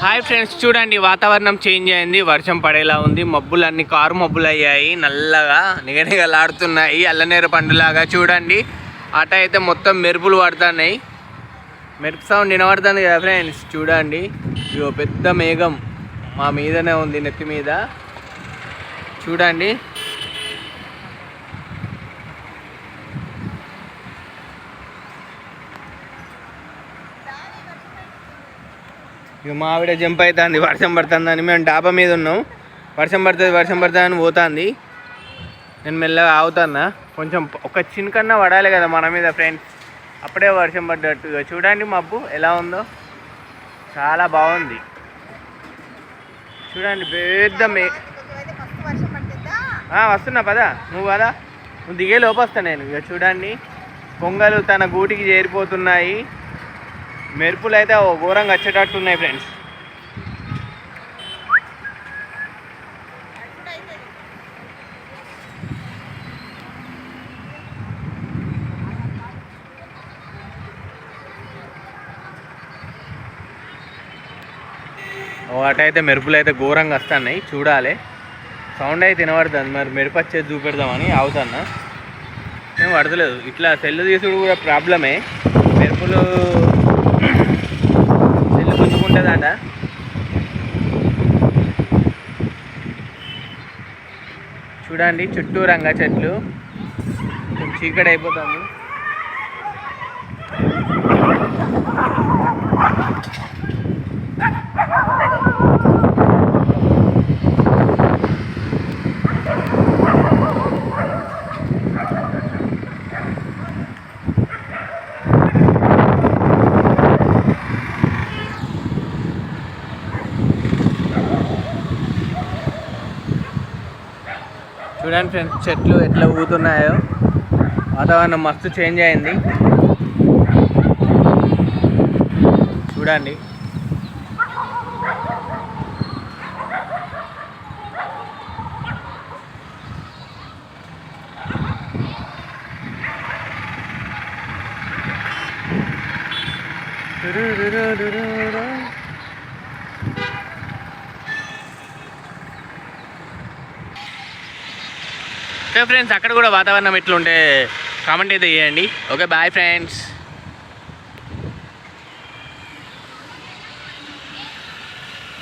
Hi friends, చూడండి వాతావరణం change అయింది, వర్షం పడేలా ఉంది. మబ్బులన్నీ కారు మబ్బులు అయ్యాయి, నల్లగా నిగనిగలాడుతున్నాయి, అల్లనేరు పండులాగా. చూడండి అట అయితే మొత్తం మెరుపులు పడుతున్నాయి, మెరుపు సౌండ్ వినబడుతుంది కదా ఫ్రెండ్స్. చూడండి ఇగో పెద్ద మేఘం మా మీదనే ఉంది, నెత్తి మీద. చూడండి ఇక మా ఆవిడ జంప్ అవుతుంది, వర్షం పడుతుందని. మేము డాబా మీద ఉన్నాం, వర్షం పడుతుంది అని పోతుంది. నేను మెల్లగా ఆగుతున్నా, కొంచెం ఒక చిన్నకన్నా పడాలి కదా మన మీద ఫ్రెండ్స్, అప్పుడే వర్షం పడ్డట్టుగా. చూడండి మబ్బు ఎలా ఉందో, చాలా బాగుంది. చూడండి పెద్ద వస్తున్నా పదా, నువ్వు కదా, నువ్వు దిగే లోపు వస్తా నేను. ఇక చూడండి కొంగలు తన గూటికి చేరిపోతున్నాయి, మెరుపులు అయితే ఘోరంగా వచ్చేటట్టు ఉన్నాయి ఫ్రెండ్స్. అటైతే మెరుపులు అయితే ఘోరంగా వస్తున్నాయి, చూడాలి. సౌండ్ అయితే వినబడుతుంది, మరి మెరుపు వచ్చేది చూపెడదామని ఆగుతున్నా. ఏం పడతలేదు, ఇట్లా సెల్లు తీసుడు కూడా ప్రాబ్లమే. మెరుపులు సెల్లు గుంజుకుంటుందట. చూడండి చుట్టూ రంగ చెట్లు, చీకటి అయిపోతుంది. చూడండి ఫ్రెండ్స్ చెట్లు ఎట్లా ఊగుతున్నాయో, వాతావరణం మస్తు చేంజ్ అయింది. చూడండి ఓకే ఫ్రెండ్స్, అక్కడ కూడా వాతావరణం ఎట్లుంటే కామెంట్ అయితే చేయండి. Okay bye friends.